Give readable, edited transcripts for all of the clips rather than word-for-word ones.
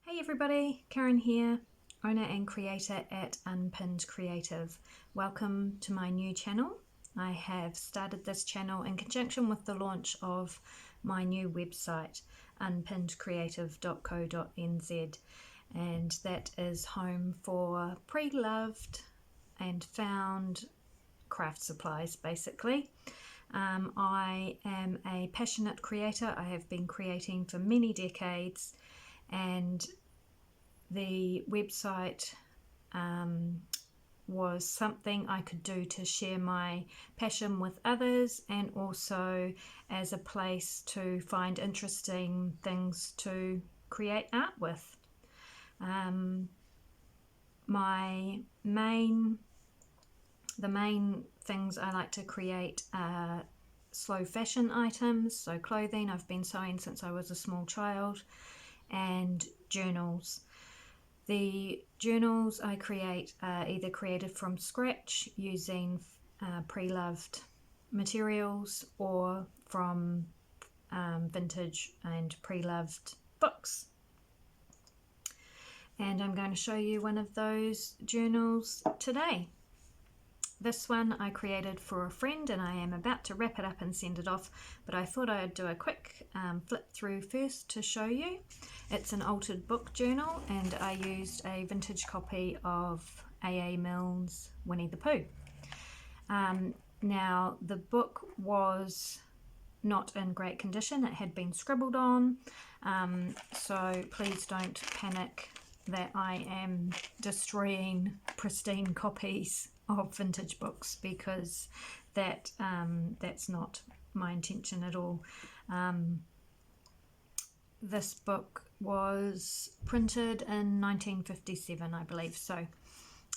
Hey everybody, Karen here, owner and creator at Unpinned Creative. Welcome to my new channel. I have started this channel in conjunction with the launch of my new website, unpinnedcreative.co.nz, and that is home for pre-loved and found craft supplies basically. I am a passionate creator. I have been creating for many decades, and the website was something I could do to share my passion with others, and also as a place to find interesting things to create art with. The main things I like to create are slow fashion items, so clothing. I've been sewing since I was a small child, and journals. The journals I create are either created from scratch using pre-loved materials or from vintage and pre-loved books. And I'm going to show you one of those journals today. This one I created for a friend, and I am about to wrap it up and send it off, but I thought I'd do a quick flip through first to show you. It's an altered book journal, and I used a vintage copy of A.A. Milne's Winnie the Pooh. Now, the book was not in great condition. It had been scribbled on, so please don't panic that I am destroying pristine copies of vintage books, because that's not my intention at all. This book was printed in 1957, I believe, so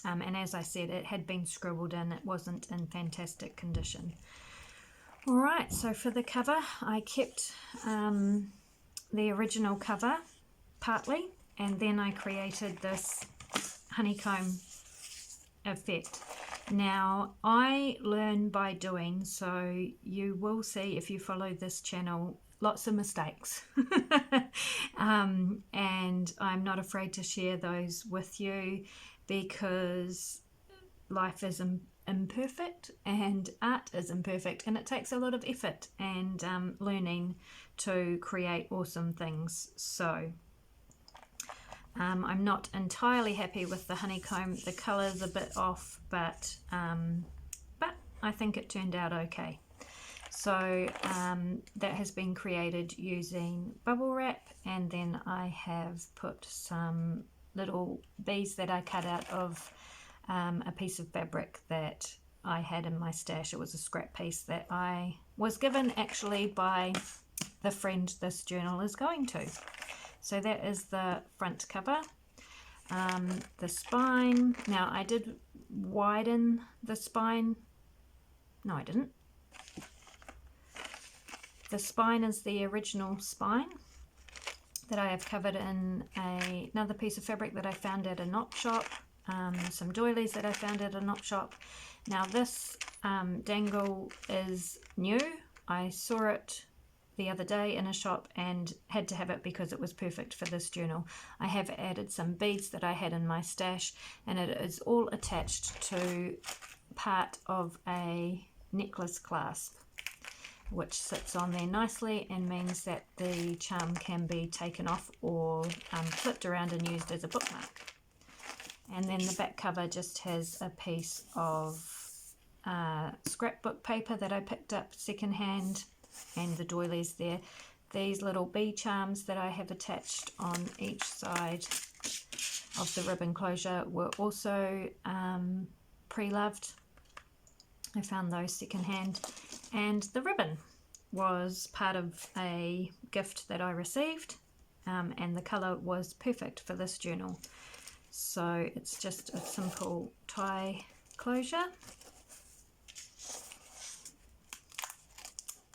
and as I said, it had been scribbled in. It wasn't in fantastic condition. Alright, so for the cover, I kept the original cover partly, and then I created this honeycomb effect. Now, I learn by doing, so you will see, if you follow this channel, lots of mistakes. And I'm not afraid to share those with you, because life is imperfect and art is imperfect, and it takes a lot of effort and learning to create awesome things. So I'm not entirely happy with the honeycomb. The colour's a bit off, but I think it turned out okay. So that has been created using bubble wrap, and then I have put some little bees that I cut out of a piece of fabric that I had in my stash. It was a scrap piece that I was given actually by the friend this journal is going to. So that is the front cover. The spine, now I did widen the spine. No, I didn't. The spine is the original spine that I have covered in another piece of fabric that I found at a knot shop, some doilies that I found at a knot shop. Now this dangle is new. I saw it the other day in a shop and had to have it because it was perfect for this journal. I have added some beads that I had in my stash, and it is all attached to part of a necklace clasp, which sits on there nicely and means that the charm can be taken off or flipped around and used as a bookmark. And then the back cover just has a piece of scrapbook paper that I picked up secondhand, and the doilies there. These little bee charms that I have attached on each side of the ribbon closure were also pre-loved. I found those secondhand, and the ribbon was part of a gift that I received, and the colour was perfect for this journal. So it's just a simple tie closure.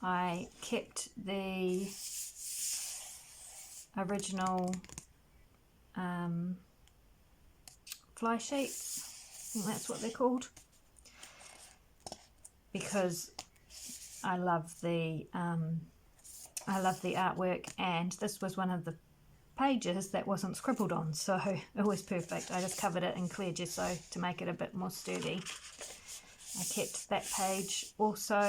I kept the original fly sheets, I think that's what they're called, because I love the artwork, and this was one of the pages that wasn't scribbled on, so it was perfect. I just covered it in clear gesso to make it a bit more sturdy. I kept that page also,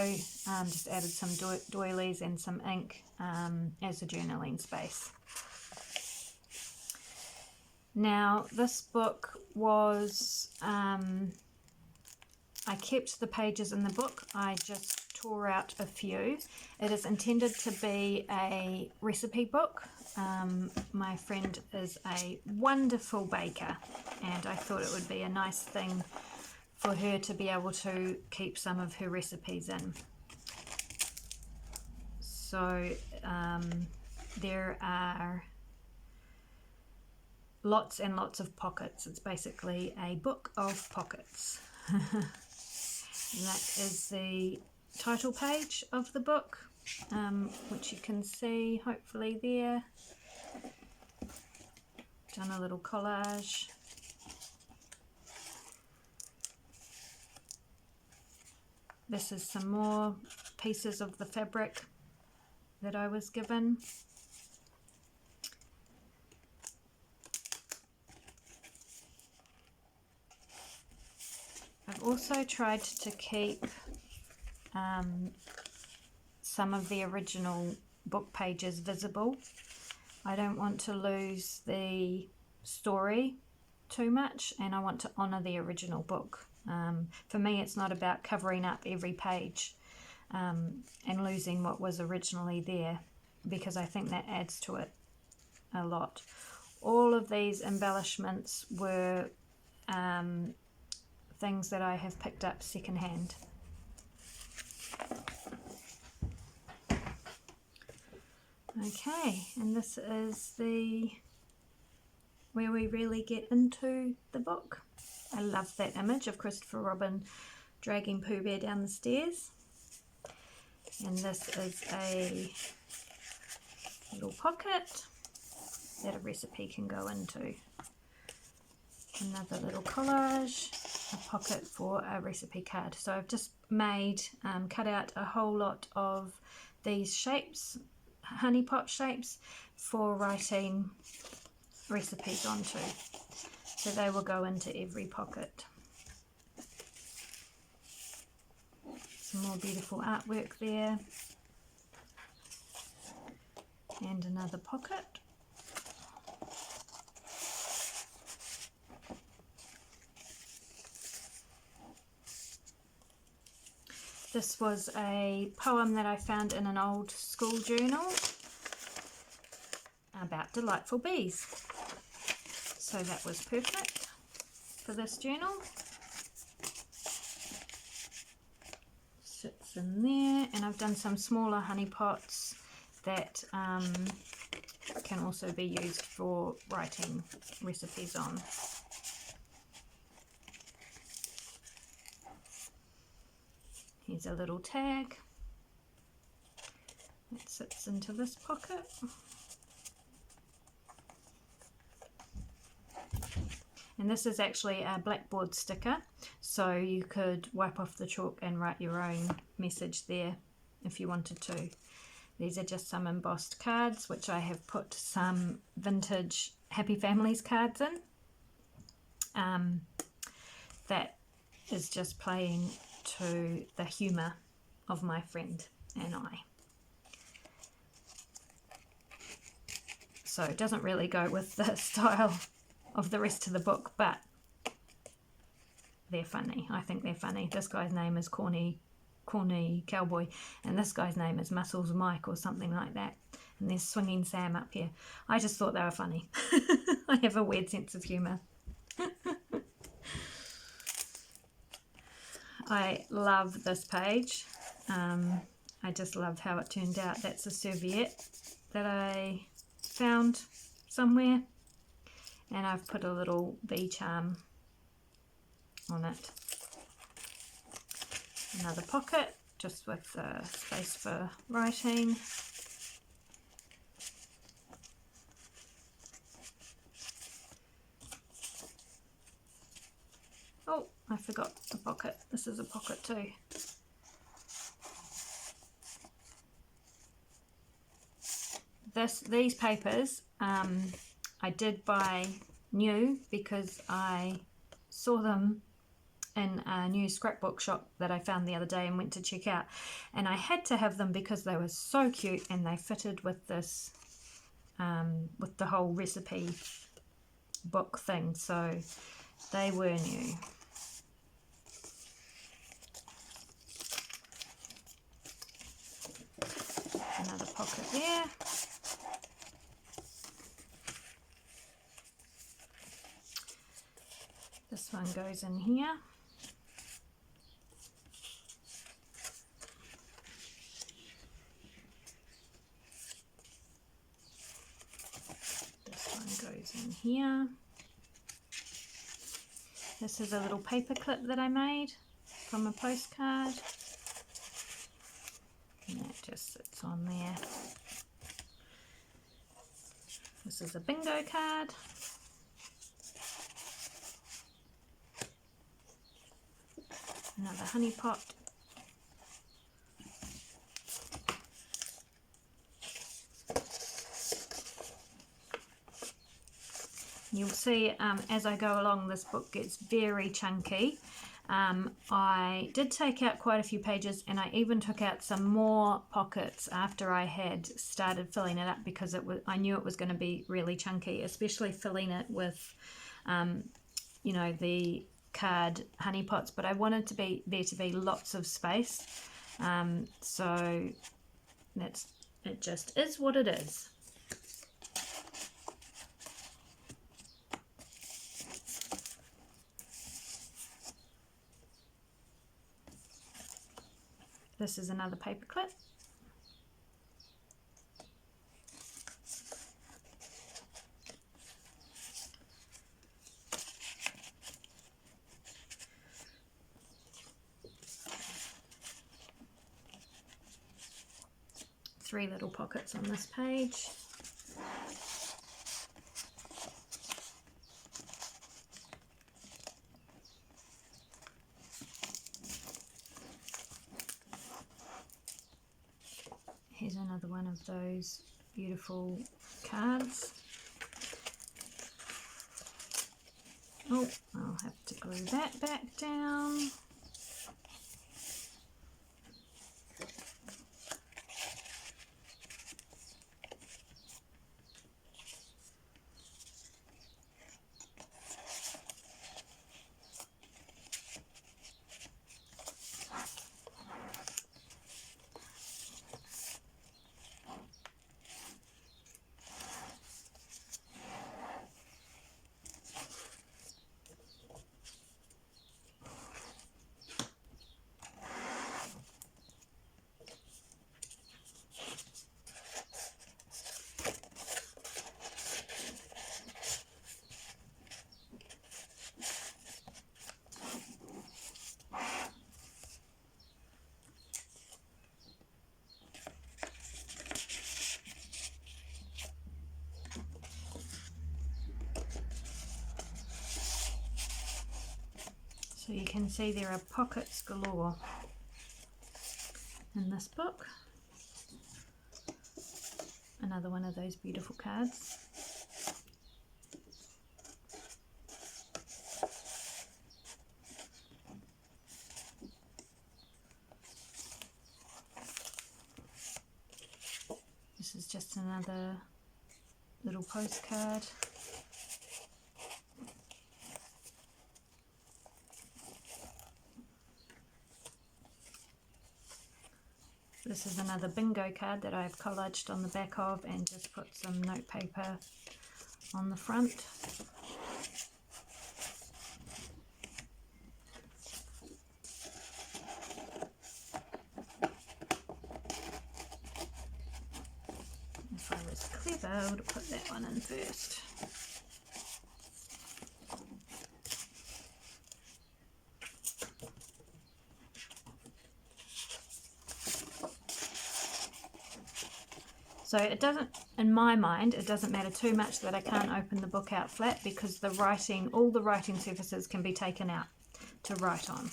just added some doilies and some ink as a journaling space. Now this book was, I kept the pages in the book, I just tore out a few. It is intended to be a recipe book. My friend is a wonderful baker, and I thought it would be a nice thing for her to be able to keep some of her recipes in. So there are lots and lots of pockets. It's basically a book of pockets. And that is the title page of the book, which you can see hopefully there. Done a little collage. This is some more pieces of the fabric that I was given. I've also tried to keep some of the original book pages visible. I don't want to lose the story too much, and I want to honour the original book. For me, it's not about covering up every page and losing what was originally there, because I think that adds to it a lot. All of these embellishments were things that I have picked up secondhand. Okay, and this is where we really get into the book. I love that image of Christopher Robin dragging Pooh Bear down the stairs. And this is a little pocket that a recipe can go into. Another little collage, a pocket for a recipe card. So I've just made, cut out a whole lot of these shapes, honey pot shapes, for writing recipes onto. So they will go into every pocket. Some more beautiful artwork there. And another pocket. This was a poem that I found in an old school journal about delightful bees. So that was perfect for this journal. Sits in there, and I've done some smaller honey pots that can also be used for writing recipes on. Here's a little tag that sits into this pocket. And this is actually a blackboard sticker, so you could wipe off the chalk and write your own message there if you wanted to. These are just some embossed cards, which I have put some vintage Happy Families cards in. That is just playing to the humour of my friend and I. So it doesn't really go with the style of the rest of the book, but they're funny. I think they're funny. This guy's name is Corny Cowboy, and this guy's name is Muscles Mike or something like that. And there's Swinging Sam up here. I just thought they were funny. I have a weird sense of humour. I love this page. I just love how it turned out. That's a serviette that I found somewhere, and I've put a little bee charm on it. Another pocket just with space for writing. Oh, I forgot the pocket. This is a pocket too. these papers I did buy new because I saw them in a new scrapbook shop that I found the other day and went to check out, and I had to have them because they were so cute and they fitted with this with the whole recipe book thing, so they were new. Another pocket there. This one goes in here. This one goes in here. This is a little paper clip that I made from a postcard. And that just sits on there. This is a bingo card. Another honey pot. You'll see as I go along, this book gets very chunky. I did take out quite a few pages, and I even took out some more pockets after I had started filling it up, because I knew it was going to be really chunky, especially filling it with you know, the card honey pots, but I wanted there to be lots of space, so it just is what it is. This is another paper clip. Three little pockets on this page. Here's another one of those beautiful cards. Oh, I'll have to glue that back down. So you can see there are pockets galore in this book. Another one of those beautiful cards. This is just another little postcard. This is another bingo card that I've collaged on the back of and just put some note paper on the front. If I was clever, I would have put that one in first. So it doesn't, in my mind, it doesn't matter too much that I can't open the book out flat, because the writing, all the writing surfaces can be taken out to write on.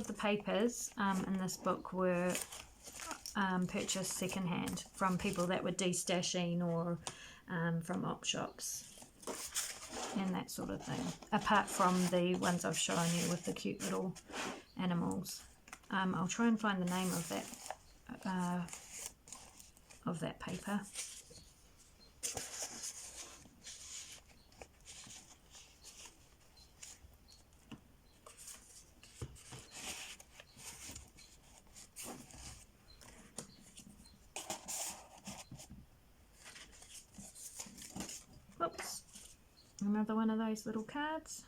the papers in this book were purchased secondhand from people that were destashing or from op shops and that sort of thing, apart from the ones I've shown you with the cute little animals. I'll try and find the name of that paper. Whoops, another one of those little cards.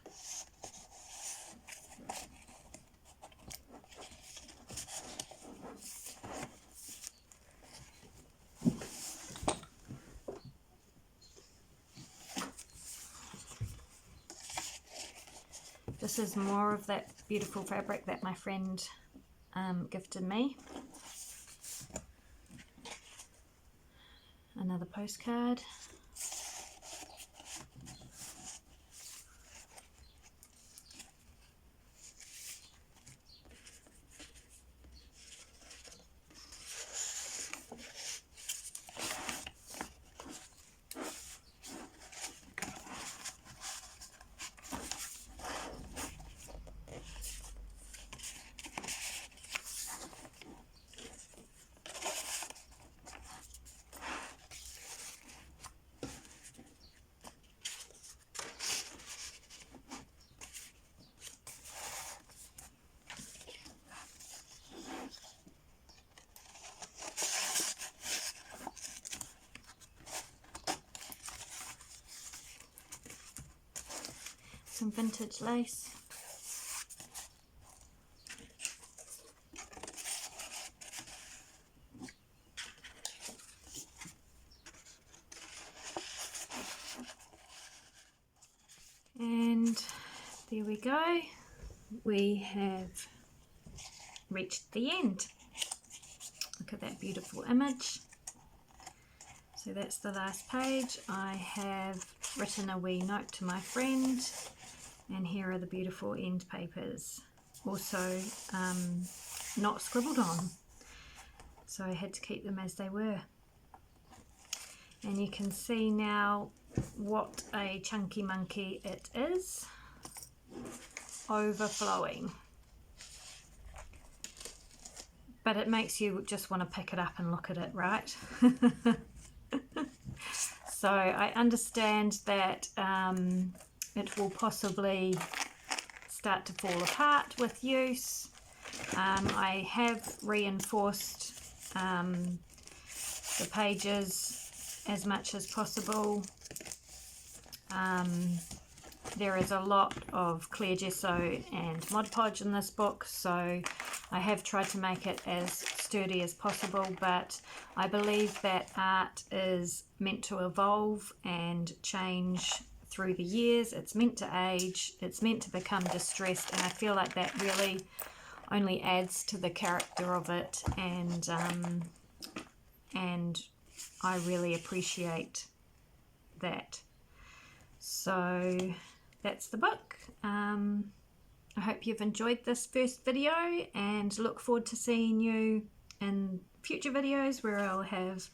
This is more of that beautiful fabric that my friend gifted me. Another postcard. Some vintage lace. And there we go. We have reached the end. Look at that beautiful image. So that's the last page. I have written a wee note to my friend, and here are the beautiful end papers, also not scribbled on, so I had to keep them as they were. And you can see now what a chunky monkey it is, overflowing. But it makes you just want to pick it up and look at it, right? So I understand that it will possibly start to fall apart with use. I have reinforced the pages as much as possible. There is a lot of clear gesso and Mod Podge in this book, so I have tried to make it as sturdy as possible, but I believe that art is meant to evolve and change through the years. It's meant to age, it's meant to become distressed, and I feel like that really only adds to the character of it, and I really appreciate that. So that's the book. I hope you've enjoyed this first video, and look forward to seeing you in future videos where I'll have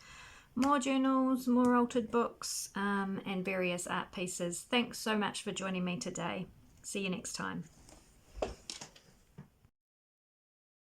more journals, more altered books, and various art pieces. Thanks so much for joining me today. See you next time.